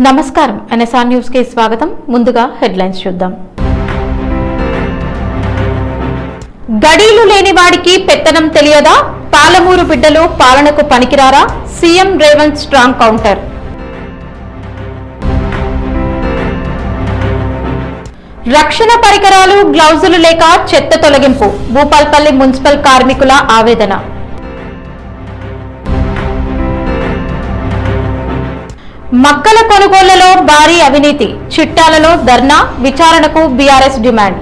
నమస్కారం NSR news కి స్వాగతం. ముందుగా హెడ్లైన్స్ చూద్దాం. గడీలు లేని వాడికి పెత్తనం తెలియదా? పాలమూరు బిడ్డలు పాలనకు పనికిరారా? CM Revanth strong counter. రక్షణ పరికరాలు గ్లౌజులు లేక చెత్త తొలగింపు. భూపాల్పల్లి మున్సిపల్ కార్మికుల ఆవేదన. మక్కల కొనుగోళ్లలో భారీ అవినీతి. చిట్టాలలో ధర్నా, విచారణకు బీఆర్ఎస్ డిమాండ్.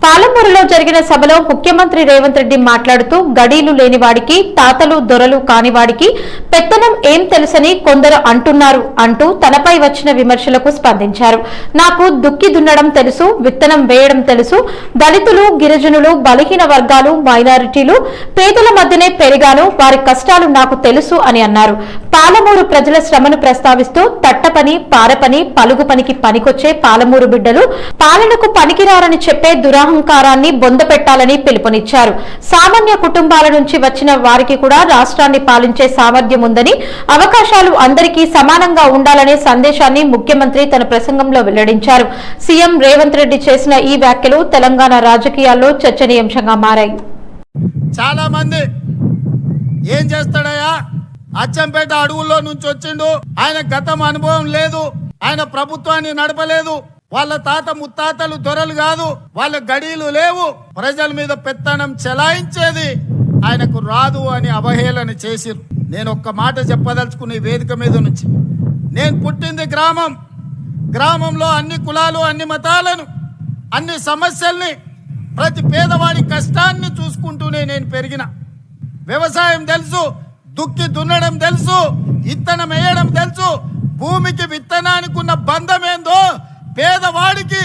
పాలమూరులో జరిగిన సభలో ముఖ్యమంత్రి రేవంత్ రెడ్డి మాట్లాడుతూ గడీలు లేనివాడికి, తాతలు దొరలు కానివాడికి పెత్తనం ఏం తెలుసని కొందరు అంటున్నారు అంటూ తనపై వచ్చిన విమర్శలకు స్పందించారు. నాకు దుక్కి దున్నడం తెలుసు, విత్తనం వేయడం తెలుసు. దళితులు, గిరిజనులు, బలహీన వర్గాలు, మైనారిటీలు, పేదల మధ్యనే పెరిగాను. వారి కష్టాలు నాకు తెలుసు అని అన్నారు. పాలమూరు ప్రజల శ్రమను ప్రస్తావిస్తూ తట్టపని, పారపని, పలుగు పనికి పనికొచ్చే పాలమూరు బిడ్డలు పాలనకు పనికిరారని చెప్పే దురహంకారాన్ని బొందపెట్టాలని పిలుపునిచ్చారు. సామాన్య కుటుంబాల నుంచి వచ్చిన వారికి కూడా రాష్ట్రాన్ని పాలించే సామర్థ్యం ఉందని, అవకాశాలు అందరికీ సమానంగా ఉండాలనే సందేశాన్ని ముఖ్యమంత్రి తన ప్రసంగంలో వెల్లడించారు. సీఎం రేవంత్ రెడ్డి చేసిన ఈ వ్యాఖ్యలు తెలంగాణ రాజకీయాల్లో చర్చనీయాంశంగా మారాయి. చాలా మంది ఏం చేస్తాడయ్యా, అచ్చంపేట అడవుల్లో నుంచి వచ్చిండు, ఆయన గతం అనుభవం లేదు, ఆయన ప్రభుత్వాన్ని నడపలేదు, వాళ్ళ తాత ముత్తాతలు దొరలు కాదు, వాళ్ళ గడీలు లేవు, ప్రజల మీద పెత్తనం చెలాయించేది ఆయనకు రాదు అని అవహేళన చేసిరు. నేను ఒక్క మాట చెప్పదలుచుకునే వేదిక మీద నుంచి, నేను పుట్టింది గ్రామంలో అన్ని కులాలు, అన్ని మతాలను, అన్ని సమస్యల్ని, ప్రతి పేదవాడి కష్టాన్ని చూసుకుంటూనే నేను పెరిగిన. వ్యవసాయం తెలుసు, దుక్కి దున్నడం తెలుసు, విత్తనం వేయడం తెలుసు. భూమికి విత్తనానికి ఉన్న బంధం ఏందో పేదవాడికి,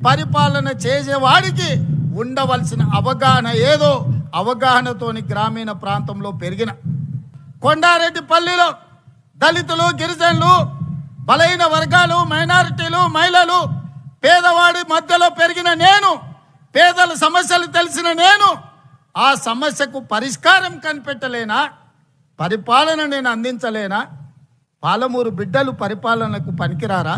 పరిపాలన చేసేవాడికి ఉండవలసిన అవగాహన ఏదో అవగాహనతోని గ్రామీణ ప్రాంతంలో పెరిగిన. కొండారెడ్డిపల్లిలో దళితులు, గిరిజనులు, బలహీన వర్గాలు, మైనారిటీలు, మహిళలు, పేదవాడి మధ్యలో పెరిగిన నేను, పేదల సమస్యలు తెలిసిన నేను, ఆ సమస్యకు పరిష్కారం కనిపెట్టలేనా? పరిపాలన నేను అందించలేనా? పాలమూరు బిడ్డలు పరిపాలనకు పనికిరారా?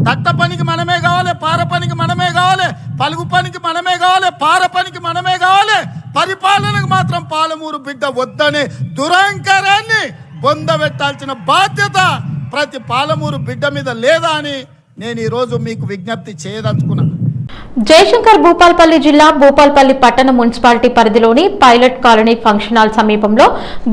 తట్ట పనికి మనమే కావాలి, పార పనికి మనమే కావాలి, పలుగు పనికి మనమే కావాలి, పార పనికి మనమే కావాలి. పరిపాలనకు మాత్రం పాలమూరు బిడ్డ వద్దనే దురహంకారాన్ని బొందబెట్టాల్సిన బాధ్యత ప్రతి పాలమూరు బిడ్డ మీద లేదా అని నేను ఈరోజు మీకు విజ్ఞప్తి చేయదలుచుకున్నా. జయశంకర్ భూపాల్పల్లి జిల్లా భూపాల్పల్లి పట్టణ మున్సిపాలిటీ పరిధిలోని పైలట్ కాలనీ ఫంక్షన్ హాల్ సమీపంలో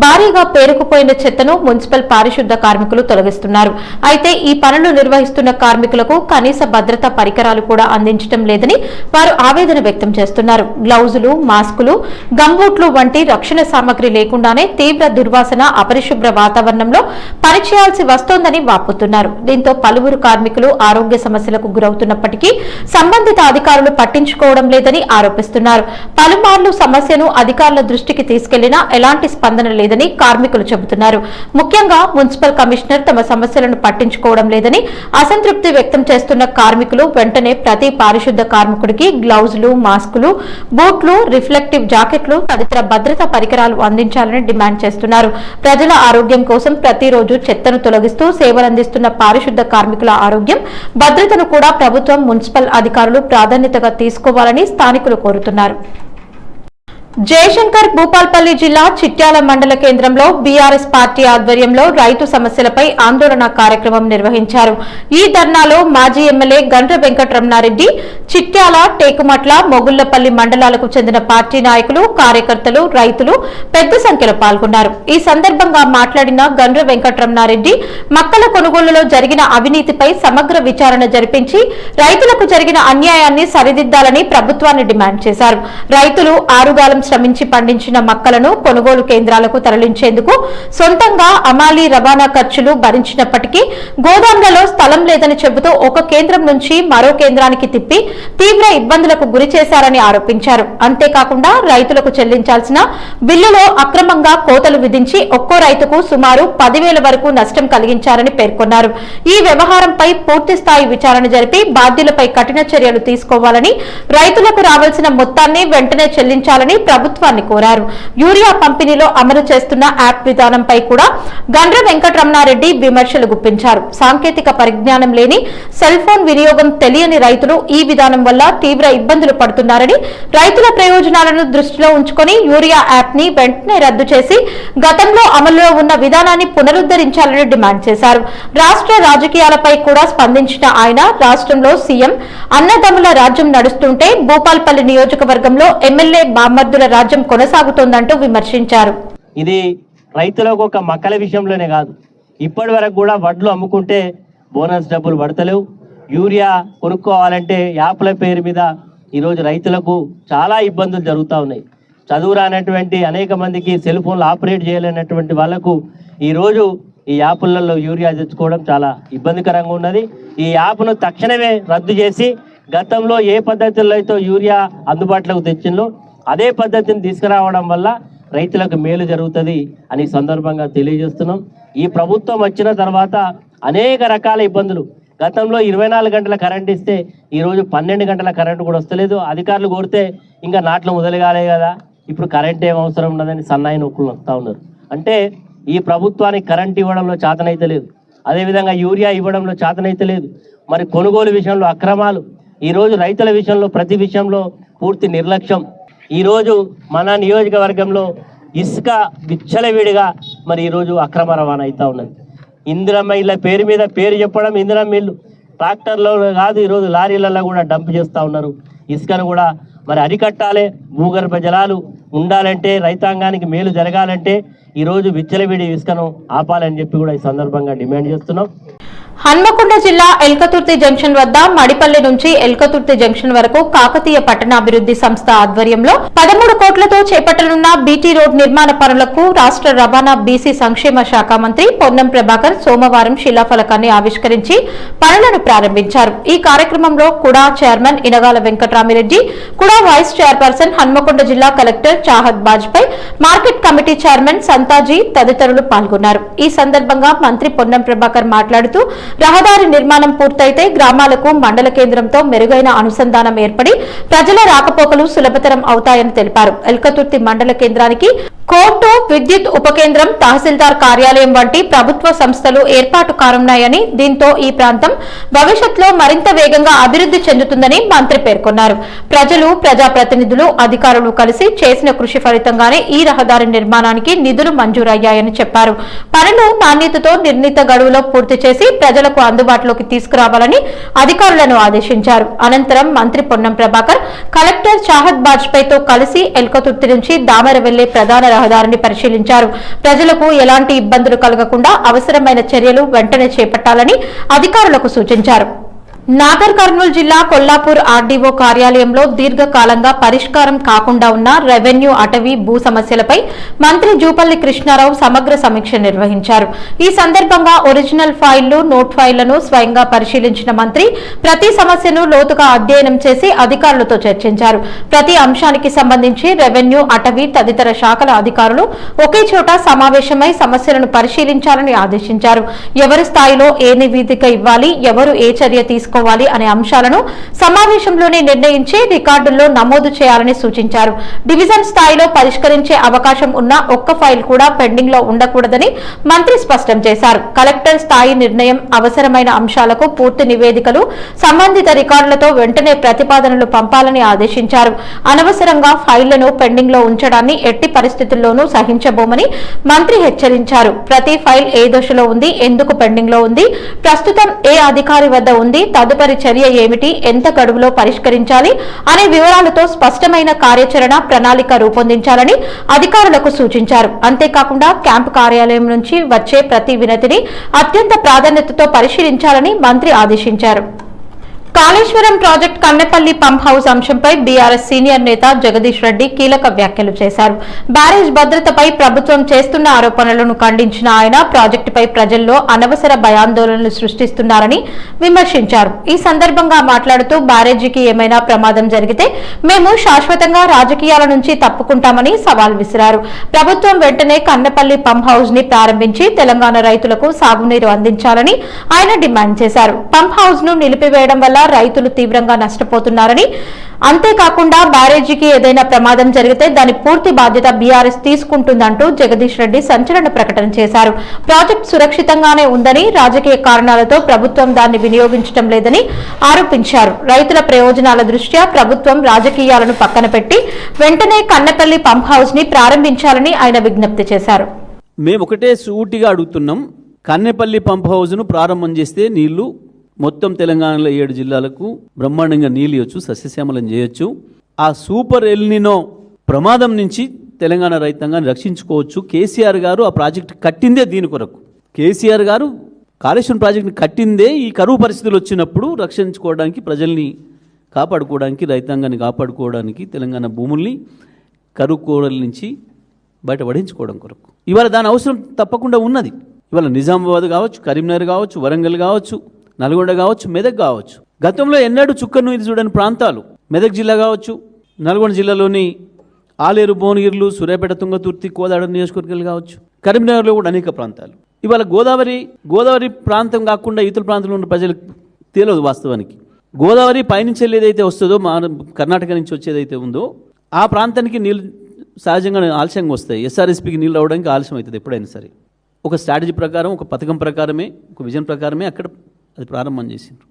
భారీగా పేరుకుపోయిన చెత్తను మున్సిపల్ పారిశుద్ధ కార్మికులు తొలగిస్తున్నారు. అయితే ఈ పనులు నిర్వహిస్తున్న కార్మికులకు కనీస భద్రతా పరికరాలు కూడా అందించడం లేదని వారు ఆవేదన వ్యక్తం చేస్తున్నారు. గ్లౌజులు, మాస్కులు, గంబూట్లు వంటి రక్షణ సామగ్రి లేకుండానే తీవ్ర దుర్వాసన, అపరిశుభ్ర వాతావరణంలో పనిచేయాల్సి వస్తోందని వాపోతున్నారు. దీంతో పలువురు కార్మికులు ఆరోగ్య సమస్యలకు గురవుతున్నప్పటికీ సంబంధిత అధికారులు పట్టించుకోవడం లేదని ఆరోపిస్తున్నారు. పలుమార్లు సమస్యను అధికారుల దృష్టికి తీసుకెళ్లినా ఎలాంటి స్పందన లేదని కార్మికులు చెబుతున్నారు. ముఖ్యంగా మున్సిపల్ కమిషనర్ తమ సమస్యలను పట్టించుకోవడం లేదని అసంతృప్తి వ్యక్తం చేస్తున్న కార్మికులు వెంటనే ప్రతి పారిశుద్ధ కార్మికుడికి గ్లౌజులు, మాస్కులు, బూట్లు, రిఫ్లెక్టివ్ జాకెట్లు తదితర భద్రతా పరికరాలు అందించాలని డిమాండ్ చేస్తున్నారు. ప్రజల ఆరోగ్యం కోసం ప్రతిరోజు చెత్తను తొలగిస్తూ సేవలందిస్తున్న పారిశుద్ధ కార్మికుల ఆరోగ్యం, భద్రతను కూడా ప్రభుత్వం, మున్సిపల్ అధికారులు ప్రాధాన్యతగా తీసుకోవాలని స్థానికులు కోరుతున్నారు. జయశంకర్ భూపాల్పల్లి జిల్లా చిట్యాల మండల కేంద్రంలో బీఆర్ఎస్ పార్టీ ఆధ్వర్యంలో రైతు సమస్యలపై ఆందోళన కార్యక్రమం నిర్వహించారు. ఈ ధర్నాలో మాజీ ఎమ్మెల్యే గండ్ర వెంకటరమణారెడ్డి, చిట్యాల, టేకుమట్ల, మొగుళ్లపల్లి మండలాలకు చెందిన పార్టీ నాయకులు, కార్యకర్తలు, రైతులు పెద్ద సంఖ్యలో పాల్గొన్నారు. ఈ సందర్భంగా మాట్లాడిన గండ్ర వెంకటరమణారెడ్డి మక్కల కొనుగోలులో జరిగిన అవినీతిపై సమగ్ర విచారణ జరిపించి రైతులకు జరిగిన అన్యాయాన్ని సరిదిద్దాలని ప్రభుత్వాన్ని డిమాండ్ చేశారు. రైతులు ఆరుగాలం శ్రమించి పండించిన మక్కలను కొనుగోలు కేంద్రాలకు తరలించేందుకు సొంతంగా అమాలీ రవాణా ఖర్చులు భరించినప్పటికీ గోదాంలలో స్థలం లేదని చెబుతూ ఒక కేంద్రం నుంచి మరో కేంద్రానికి తిప్పి తీవ్ర ఇబ్బందులకు గురి చేశారని ఆరోపించారు. అంతేకాకుండా రైతులకు చెల్లించాల్సిన బిల్లులో అక్రమంగా కోతలు విధించి ఒక్కో రైతుకు సుమారు 10,000 వరకు నష్టం కలిగించారని పేర్కొన్నారు. ఈ వ్యవహారంపై పూర్తి స్థాయి విచారణ జరిపి బాధ్యులపై కఠిన చర్యలు తీసుకోవాలని, రైతులకు రావాల్సిన మొత్తాన్ని వెంటనే చెల్లించాలని ప్రభుత్వాన్ని కోరారు. యూరియా పంపిణీలో అమలు చేస్తున్న యాప్ విధానంపై కూడా గండ్ర వెంకటరమణారెడ్డి విమర్శలు గుప్పించారు. సాంకేతిక పరిజ్ఞానం లేని సెల్ ఫోన్ వినియోగం తెలియని రైతులు ఈ విధానం వల్ల తీవ్ర ఇబ్బందులు పడుతున్నారని, రైతుల ప్రయోజనాలను దృష్టిలో ఉంచుకొని యూరియా యాప్ ని వెంటనే రద్దు చేసి గతంలో అమలులో ఉన్న విధానాన్ని పునరుద్ధరించాలని డిమాండ్ చేశారు. రాష్ట్ర రాజకీయాలపై కూడా స్పందించిన ఆయన రాష్ట్రంలో సీఎం అన్నదమ్ముల రాజ్యం నడుస్తుంటే భూపాల్పల్లి నియోజకవర్గంలో ఎమ్మెల్యే బామ్మర్దుల రాజ్యం కొనసాగుతోందంటూ విమర్శించారు. ఇది రైతులకు ఒక మక్కల విషయంలోనే కాదు, ఇప్పటి వరకు కూడా వడ్లు అమ్ముకుంటే బోనస్ డబ్బులు పడతలేవు. యూరియా కొనుక్కోవాలంటే యాప్ల పేరు మీద ఈరోజు రైతులకు చాలా ఇబ్బందులు జరుగుతూ ఉన్నాయి. చదువు రానటువంటి అనేక మందికి సెల్ ఫోన్లు ఆపరేట్ చేయలేనటువంటి వాళ్లకు ఈరోజు ఈ యాప్లలో యూరియా తెచ్చుకోవడం చాలా ఇబ్బందికరంగా ఉన్నది. ఈ యాప్ను తక్షణమే రద్దు చేసి గతంలో ఏ పద్ధతుల్లో అయితే యూరియా అందుబాటులోకి తెచ్చిందో అదే పద్ధతిని తీసుకురావడం వల్ల రైతులకు మేలు జరుగుతుంది అని సందర్భంగా తెలియజేస్తున్నాం. ఈ ప్రభుత్వం వచ్చిన తర్వాత అనేక రకాల ఇబ్బందులు, గతంలో 24 గంటల కరెంట్ ఇస్తే ఈరోజు 12 గంటల కరెంటు కూడా వస్తలేదు. అధికారులు కోరితే ఇంకా నాట్లు మొదలుగాలే కదా, ఇప్పుడు కరెంట్ ఏం అవసరం ఉన్నదని సన్నాయి నొక్కులు వస్తూ ఉన్నారు. అంటే ఈ ప్రభుత్వానికి కరెంట్ ఇవ్వడంలో చేతనైతే లేదు, అదేవిధంగా యూరియా ఇవ్వడంలో చేతనైతే లేదు. మరి కొనుగోలు విషయంలో అక్రమాలు, ఈరోజు రైతుల విషయంలో ప్రతి విషయంలో పూర్తి నిర్లక్ష్యం. ఈరోజు మన నియోజకవర్గంలో ఇసుక విచ్చలవిడిగా మరి ఈరోజు అక్రమ రవాణా అవుతూ ఉన్నది. ఇందిరమ్మ ఇళ్ళ పేరు మీద పేరు చెప్పడం, ఇందిరమ్మ ఇల్లు ట్రాక్టర్లో కాదు ఈరోజు లారీలలో కూడా డంప్ చేస్తూ ఉన్నారు. ఇసుకను కూడా మరి అరికట్టాలి. భూగర్భ జలాలు ఉండాలంటే, రైతాంగానికి మేలు జరగాలంటే ఈరోజు విచ్చలవిడి ఇసుకను ఆపాలని చెప్పి కూడా ఈ సందర్భంగా డిమాండ్ చేస్తున్నాం. హన్మకొండ జిల్లా ఎల్కతుర్తి జంక్షన్ వద్ద మడిపల్లి నుంచి ఎల్కతుర్తి జంక్షన్ వరకు కాకతీయ పట్టణాభివృద్ధి సంస్థ ఆధ్వర్యంలో 13 కోట్లతో చేపట్టనున్న బీటీ రోడ్ నిర్మాణ పనులకు రాష్ట్ర రవాణా బీసీ సంక్షేమ శాఖ మంత్రి పొన్నం ప్రభాకర్ సోమవారం శిలాఫలకాన్ని ఆవిష్కరించి పనులను ప్రారంభించారు. ఈ కార్యక్రమంలో కుడా చైర్మన్ ఇనగాల వెంకటరామిరెడ్డి, కుడా వైస్ చైర్పర్సన్ హన్మకొండ జిల్లా collector Chahat Bajpai, market committee chairman Santaji తదితరులు పాల్గొన్నారు. ఈ సందర్భంగా మంత్రి పొన్నం ప్రభాకర్ మాట్లాడుతూ రహదారి నిర్మాణం పూర్తయితే గ్రామాలకు మండల కేంద్రంతో మెరుగైన అనుసంధానం ఏర్పడి ప్రజల రాకపోకలు సులభతరం అవుతాయని తెలిపారు. ఎల్కతుర్తి మండల కేంద్రానికి కోర్టు, విద్యుత్ ఉపకేంద్రం, తహసీల్దార్ కార్యాలయం వంటి ప్రభుత్వ సంస్థలు ఏర్పాటు కానున్నాయని, దీంతో ఈ ప్రాంతం భవిష్యత్తులో మరింత వేగంగా అభివృద్ధి చెందుతుందని మంత్రి పేర్కొన్నారు. ప్రజలు, ప్రజాప్రతినిధులు, అధికారులు కలిసి చేసిన కృషి ఫలితంగానే ఈ రహదారి నిర్మాణానికి నిధులు మంజూరయ్యాయని చెప్పారు. పనులు నాణ్యతతో నిర్ణీత గడువులో పూర్తి చేసి ప్రజలకు అందుబాటులోకి తీసుకురావాలని అధికారులను ఆదేశించారు. అనంతరం మంత్రి పొన్నం ప్రభాకర్ కలెక్టర్ చాహద్ బాజ్పేయితో కలిసి ఎల్కతుర్తి నుంచి దామర వెళ్లే ప్రధాన రహదారిని పరిశీలించారు. ప్రజలకు ఎలాంటి ఇబ్బందులు కలగకుండా అవసరమైన చర్యలు వెంటనే చేపట్టాలని అధికారులకు సూచించారు. నాగర్ కర్నూలు జిల్లా కొల్లాపూర్ ఆర్డీఓ కార్యాలయంలో దీర్ఘకాలంగా పరిష్కారం కాకుండా ఉన్న రెవెన్యూ, అటవీ, భూ సమస్యలపై మంత్రి జూపల్లి కృష్ణారావు సమగ్ర సమీక్ష నిర్వహించారు. ఈ సందర్భంగా ఒరిజినల్ ఫైళ్లు, నోట్ ఫైళ్లను స్వయంగా పరిశీలించిన మంత్రి ప్రతి సమస్యను లోతుగా అధ్యయనం చేసి అధికారులతో చర్చించారు. ప్రతి అంశానికి సంబంధించి రెవెన్యూ, అటవీ తదితర శాఖల అధికారులు ఒకే చోట సమావేశమై సమస్యలను పరిశీలించాలని ఆదేశించారు. ఎవరి స్థాయిలో ఏ నివేదిక ఇవ్వాలి, ఎవరు ఏ చర్య తీసుకోవాలి అనే అంశాలను సమావేశంలోనే నిర్ణయించి రికార్డుల్లో నమోదు చేయాలని సూచించారు. డివిజన్ స్థాయిలో పరిష్కరించే అవకాశం ఉన్న ఒక్క ఫైల్ కూడా పెండింగ్ లో ఉండకూడదని మంత్రి స్పష్టం చేశారు. కలెక్టర్ స్థాయి నిర్ణయం, అవసరమైన అంశాలకు పూర్తి నివేదికలు సంబంధిత రికార్డులతో వెంటనే ప్రతిపాదనలు పంపాలని ఆదేశించారు. అనవసరంగా ఫైళ్లను పెండింగ్ లో ఉంచడాన్ని ఎట్టి పరిస్థితుల్లోనూ సహించబోమని మంత్రి హెచ్చరించారు. ప్రతి ఫైల్ ఏ దశలో ఉంది, ఎందుకు పెండింగ్ లో ఉంది, ప్రస్తుతం ఏ అధికారి వద్ద ఉంది, తదుపరి చర్య ఏమిటి, ఎంత గడువులో పరిష్కరించాలి అనే వివరాలతో స్పష్టమైన కార్యాచరణ ప్రణాళిక రూపొందించాలని అధికారులకు సూచించారు. అంతేకాకుండా క్యాంపు కార్యాలయం నుంచి వచ్చే ప్రతి వినతిని అత్యంత ప్రాధాన్యతతో పరిశీలించాలని మంత్రి ఆదేశించారు. Kaleshwaram project Kannepalli pump house అంశంపై బీఆర్ఎస్ సీనియర్ నేత జగదీష్ రెడ్డి కీలక వ్యాఖ్యలు చేశారు. బ్యారేజ్ భద్రతపై ప్రభుత్వం చేస్తున్న ఆరోపణలను ఖండించిన ఆయన ప్రాజెక్టుపై ప్రజల్లో అనవసర భయాందోళనలు సృష్టిస్తున్నారని విమర్శించారు. ఈ సందర్భంగా మాట్లాడుతూ బ్యారేజీకి ఏమైనా ప్రమాదం జరిగితే మేము శాశ్వతంగా రాజకీయాల నుంచి తప్పుకుంటామని సవాల్ విసిరారు. ప్రభుత్వం వెంటనే కన్నెపల్లి పంప్ హౌస్ ని ప్రారంభించి తెలంగాణ రైతులకు సాగునీరు అందించాలని ఆయన డిమాండ్ చేశారు. పంప్ హౌస్ ను నిలిపివేయడం వల్ల రైతులు తీవ్రంగా నష్టపోతున్నారని, అంతేకాకుండా బ్యారేజీకి ఏదైనా ప్రమాదం జరిగితే దాని పూర్తి బాధ్యత బీఆర్ఎస్ తీసుకుంటుందంటూ జగదీష్ రెడ్డి సంచలన ప్రకటన చేశారు. ప్రాజెక్టు సురక్షితంగానే ఉందని, రాజకీయ కారణాలతో ప్రభుత్వం దాన్ని వినియోగించడం లేదని ఆరోపించారు. రైతుల ప్రయోజనాల దృష్ట్యా ప్రభుత్వం రాజకీయాలను పక్కన పెట్టి వెంటనే కన్నెపల్లి పంప్ హౌస్ ని ప్రారంభించాలని ఆయన విజ్ఞప్తి చేశారు. మేము ఒకటే సూటిగా అడుగుతున్నాం, కన్నెపల్లి పంప్ హౌస్ను ప్రారంభం చేస్తే నీళ్లు మొత్తం తెలంగాణలో 7 జిల్లాలకు బ్రహ్మాండంగా నీళ్ళు ఇవ్వచ్చు, సస్యశ్యామలం చేయొచ్చు. ఆ సూపర్ ఎల్నినో ప్రమాదం నుంచి తెలంగాణ రైతాంగాన్ని రక్షించుకోవచ్చు. కేసీఆర్ గారు ఆ ప్రాజెక్టు కట్టిందే దీని కొరకు. కేసీఆర్ గారు కాళేశ్వరం ప్రాజెక్టుని కట్టిందే ఈ కరువు పరిస్థితులు వచ్చినప్పుడు రక్షించుకోవడానికి, ప్రజల్ని కాపాడుకోవడానికి, రైతాంగాన్ని కాపాడుకోవడానికి, తెలంగాణ భూముల్ని కరువు కోరల నుంచి బయటపడించుకోవడం కొరకు. ఇవాళ దాని అవసరం తప్పకుండా ఉన్నది. ఇవాళ నిజామాబాద్ కావచ్చు, కరీంనగర్ కావచ్చు, వరంగల్ కావచ్చు, నల్గొండ కావచ్చు, మెదక్ కావచ్చు. గతంలో ఎన్నడూ చుక్కను ఇది చూడని ప్రాంతాలు మెదక్ జిల్లా కావచ్చు, నల్గొండ జిల్లాలోని ఆలేరు, భువనగిరిలు, సూర్యాపేట, తుంగతుర్తి, కోదాడ నియోజకవర్గాలు కావచ్చు, కరీంనగర్లో కూడా అనేక ప్రాంతాలు. ఇవాళ గోదావరి ప్రాంతం కాకుండా ఇతర ప్రాంతంలో ఉన్న ప్రజలకు తెలియదు. వాస్తవానికి గోదావరి పైనుంచి ఏదైతే వస్తుందో, కర్ణాటక నుంచి వచ్చేదైతే ఉందో ఆ ప్రాంతానికి నీళ్ళు సహజంగా ఆలస్యంగా వస్తాయి. ఎస్ఆర్ఎస్పీకి నీళ్ళు రావడానికి ఆలస్యం అవుతుంది ఎప్పుడైనా సరే. ఒక స్ట్రాటజీ ప్రకారం, ఒక పథకం ప్రకారమే, ఒక విజన్ ప్రకారమే అక్కడ అది ప్రారంభం చేసిండ్రు.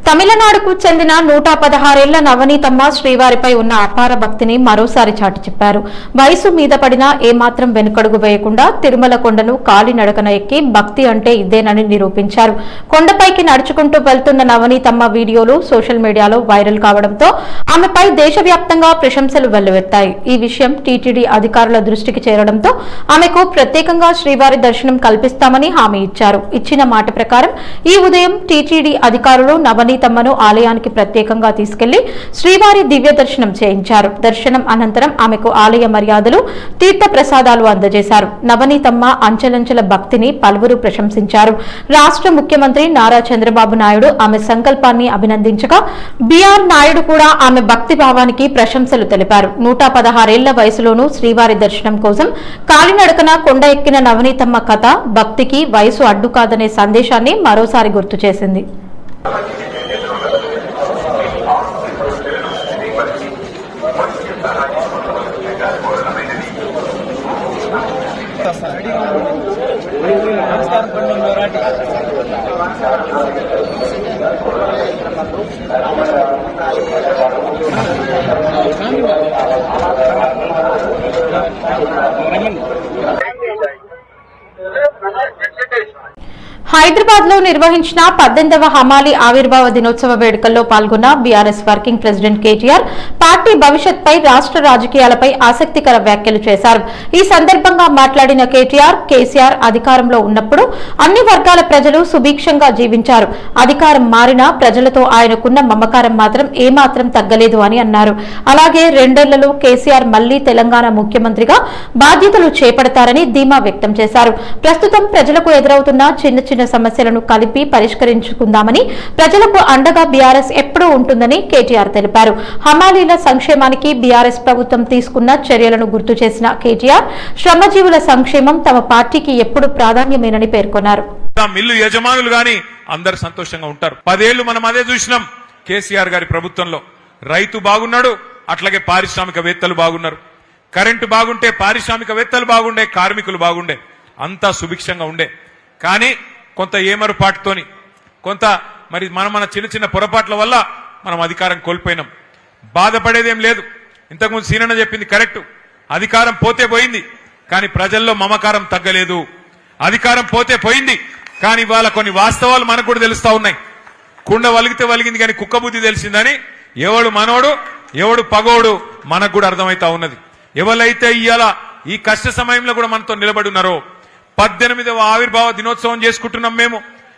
తమిళనాడుకు చెందిన 116 ఏళ్ల నవనీతమ్మ శ్రీవారిపై ఉన్న అపార భక్తిని మరోసారి చాటి చెప్పారు. వయసు మీద పడినా ఏమాత్రం వెనుకడుగు వేయకుండా తిరుమల కొండను కాలినడకన ఎక్కి భక్తి అంటే ఇదేనని నిరూపించారు. కొండపైకి నడుచుకుంటూ వెళ్తున్న నవనీతమ్మ వీడియోలు సోషల్ మీడియాలో వైరల్ కావడంతో ఆమెపై దేశవ్యాప్తంగా ప్రశంసలు వెల్లువెత్తాయి. ఈ విషయం టీటీడీ అధికారుల దృష్టికి చేరడంతో ఆమెకు ప్రత్యేకంగా శ్రీవారి దర్శనం కల్పిస్తామని హామీ ఇచ్చారు. ఇచ్చిన మాట ప్రకారం ఈ ఉదయం టీటీడీ అధికారులు నవనీతమ్మను ఆలయానికి ప్రత్యేకంగా తీసుకెళ్లి శ్రీవారి దివ్య దర్శనం చేయించారు. దర్శనం అనంతరం ఆమెకు ఆలయ మర్యాదలు, తీర్థ ప్రసాదాలు అందజేశారు. నవనీతమ్మ అంచెలంచెల భక్తిని పలువురు ప్రశంసించారు. రాష్ట్ర ముఖ్యమంత్రి నారా చంద్రబాబు నాయుడు ఆమె సంకల్పాన్ని అభినందించగా బీఆర్ నాయుడు కూడా ఆమె భక్తి భావానికి ప్రశంసలు తెలిపారు. 116 ఏళ్ల వయసులోనూ శ్రీవారి దర్శనం కోసం కాలినడకన కొండ ఎక్కిన నవనీతమ్మ కథ భక్తికి వయసు అడ్డు కాదనే సందేశాన్ని మరోసారి గుర్తు చేసింది. హైదరాబాద్ లో నిర్వహించిన 18వ హమాలి ఆవిర్భావ దినోత్సవ వేడుకల్లో పాల్గొన్న BRS working president KTR party భవిష్యత్పై, రాష్ట్ర రాజకీయాలపై ఆసక్తికర వ్యాఖ్యలు చేశారు. ఈ సందర్భంగా మాట్లాడిన కేసీఆర్ అధికారంలో ఉన్నప్పుడు అన్ని వర్గాల ప్రజలు సుభిక్షంగా జీవించారు. అధికారం మారినా ప్రజలతో ఆయనకున్న మమకారం మాత్రం ఏమాత్రం తగ్గలేదు అని అన్నారు. అలాగే 2 ఏళ్లలో కేసీఆర్ మళ్లీ తెలంగాణ ముఖ్యమంత్రిగా బాధ్యతలు చేపడతారని ధీమా వ్యక్తం చేశారు. ప్రస్తుతం ప్రజలకు ఎదురవుతున్న చిన్న సమస్యలను కలిపి పరిష్కరించుకుందామని, ప్రజలకు అండగా బీఆర్ఎస్ ఎప్పుడూ ఉంటుందని కేటీఆర్ తెలిపారు. హమాలీల సంక్షేమానికి బీఆర్ఎస్ ప్రభుత్వం తీసుకున్న చర్యలను గుర్తు చేసిన కేటీఆర్ శ్రమజీవుల సంక్షేమం తమ పార్టీకి ఎప్పుడు ప్రాధాన్యమేనని పేర్కొన్నారు. మిల్లు యజమానులు గాని అందరు సంతోషంగా ఉంటారు. 10 ఏళ్లు మనం అదే చూసినాం. కేసీఆర్ గారి ప్రభుత్వంలో రైతు బాగున్నాడు, అట్లాగే పారిశ్రామికవేత్తలు బాగున్నారు. కరెంటు బాగుంటే పారిశ్రామికవేత్తలు బాగుండే, కార్మికులు బాగుండే, అంతా సుభిక్షంగా ఉండే. కానీ కొంత ఏమరుపాటుతోని, కొంత మరి మన చిన్న పొరపాట్ల వల్ల మనం అధికారం కోల్పోయినాం. బాధపడేదేం లేదు. ఇంతకుముందు సీనన్న చెప్పింది కరెక్ట్. అధికారం పోతే పోయింది, కానీ ప్రజల్లో మమకారం తగ్గలేదు. అధికారం పోతే పోయింది, కానీ ఇవాళ కొన్ని వాస్తవాలు మనకు కూడా తెలుస్తా ఉన్నాయి. కుండ వలిగితే వలిగింది కానీ కుక్క బుద్ధి తెలిసిందని ఎవడు మనోడు ఎవడు పగోడు మనకు కూడా అర్థమైతా ఉన్నది. ఎవరైతే ఇవాళ ఈ కష్ట సమయంలో కూడా మనతో నిలబడి ఉన్నారో, 18వ ఆవిర్భావ దినోత్సవం చేసుకుంటున్నాం. మేము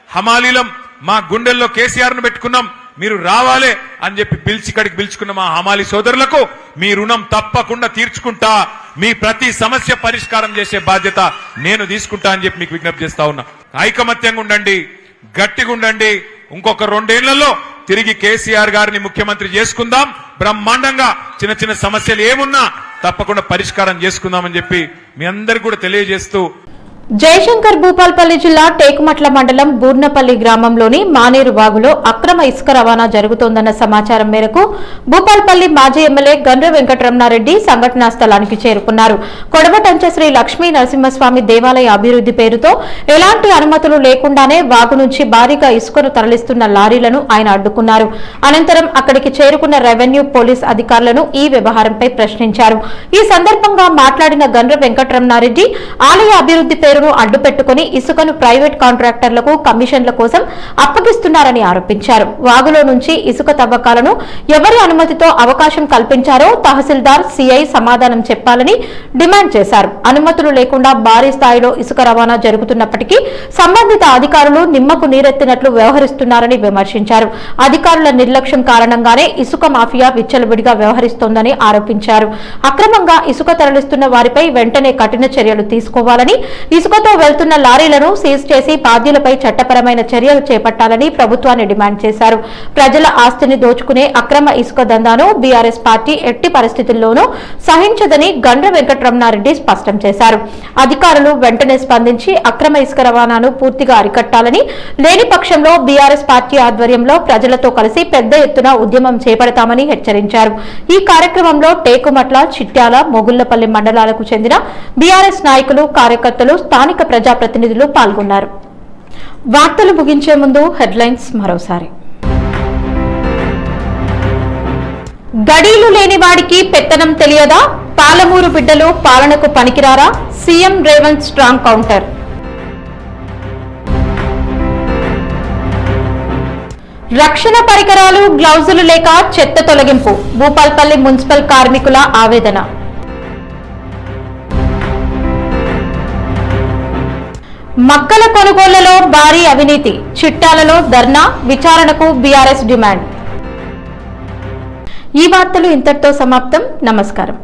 హమాలీలం మా గుండెల్లో కేసీఆర్ ను పెట్టుకున్నాం. మీరు రావాలే అని చెప్పి ఇక్కడికి పిలుచుకున్న మా హమాలి సోదరులకు మీ రుణం తప్పకుండా తీర్చుకుంటా, మీ ప్రతి సమస్య పరిష్కారం చేసే బాధ్యత నేను తీసుకుంటా అని చెప్పి మీకు విజ్ఞప్తి చేస్తా ఉన్నా. ఐకమత్యంగా ఉండండి, గట్టిగా ఉండండి. ఇంకొక 2 ఏళ్లలో తిరిగి కేసీఆర్ గారిని ముఖ్యమంత్రి చేసుకుందాం. బ్రహ్మాండంగా చిన్న చిన్న సమస్యలు ఏమున్నా తప్పకుండా పరిష్కారం చేసుకుందామని చెప్పి మీ అందరికి కూడా తెలియజేస్తూ, జయశంకర్ భూపాల్పల్లి జిల్లా టేకుమట్ల మండలం బూర్నపల్లి గ్రామంలోని మానేరు వాగులో అక్రమ ఇసుక రవాణా జరుగుతోందన్న సమాచారం మేరకు భూపాల్పల్లి మాజీ ఎమ్మెల్యే గండ్ర వెంకటరమణారెడ్డి సంఘటనా స్థలానికి చేరుకున్నారు. కొడవటంచ శ్రీ లక్ష్మీ నరసింహస్వామి దేవాలయ అభివృద్ధి పేరుతో ఎలాంటి అనుమతులు లేకుండానే వాగు నుంచి భారీగా ఇసుకను తరలిస్తున్న లారీలను ఆయన అడ్డుకున్నారు. అనంతరం అక్కడికి చేరుకున్న రెవెన్యూ పోలీస్ అధికారులను ఈ వ్యవహారంపై ప్రశ్నించారు. ఈ సందర్భంగా మాట్లాడిన గండ్ర వెంకటరమణారెడ్డి ఆలయ అభివృద్ధి పేరు అడ్డుపెట్టుకుని ఇసుకను ప్రైవేట్ కాంట్రాక్టర్లకు కమిషన్ల కోసం అప్పగిస్తున్నారని ఆరోపించారు. వాగులో నుంచి ఇసుక తవ్వకాలను ఎవరి అనుమతితో అవకాశం కల్పించారో తహసీల్దార్ సిఐ సమాధానం చెప్పాలని డిమాండ్ చేశారు. అనుమతులు లేకుండా భారీ స్థాయిలో ఇసుక రవాణా జరుగుతున్నప్పటికీ సంబంధిత అధికారులు నిమ్మకు నీరెత్తినట్లు వ్యవహరిస్తున్నారని విమర్శించారు. అధికారుల నిర్లక్ష్యం కారణంగానే ఇసుక మాఫియా విచ్చలవిడిగా వ్యవహరిస్తోందని ఆరోపించారు. అక్రమంగా ఇసుక తరలిస్తున్న వారిపై వెంటనే కఠిన చర్యలు తీసుకోవాలని, ఇసుకతో వెళ్తున్న లారీలను సీజ్ చేసి బాధ్యులపై చట్టపరమైన చర్యలు చేపట్టాలని ప్రభుత్వాన్ని డిమాండ్ చేశారు. ప్రజల ఆస్తిని దోచుకునే అక్రమ ఇసుక దందాను బీఆర్ఎస్ పార్టీ ఎట్టి పరిస్థితుల్లోనూ సహించదని గండ్ర వెంకటరమణారెడ్డి స్పష్టం చేశారు. అధికారులు వెంటనే స్పందించి అక్రమ ఇసుక రవాణాను పూర్తిగా అరికట్టాలని, లేని పక్షంలో బీఆర్ఎస్ పార్టీ ఆధ్వర్యంలో ప్రజలతో కలిసి పెద్ద ఎత్తున ఉద్యమం చేపడతామని హెచ్చరించారు. ఈ కార్యక్రమంలో టేకుమట్ల, చిట్యాల, మొగుళ్లపల్లి మండలాలకు చెందిన బీఆర్ఎస్ నాయకులు, కార్యకర్తలు, స్థానిక ప్రజాప్రతినిధులు పాల్గొన్నారు. వార్తలు ముగించే ముందు హెడ్లైన్స్ మరోసారి. గడీలు లేని వాడికి పెత్తనం తెలియదా? పాలమూరు బిడ్డలు పాలనకు పనికిరారా? CM Revanth strong counter. రక్షణ పరికరాలు, గ్లౌజులు లేక చెత్త తొలగింపు. భూపాల్పల్లి మున్సిపల్ కార్మికుల ఆవేదన. మక్కల కొనుగోళ్లలో భారీ అవినీతి. చిట్టాలలో ధర్నా, విచారణకు బీఆర్ఎస్ డిమాండ్. ఈ వార్తలు ఇంతటితో సమాప్తం. నమస్కారం.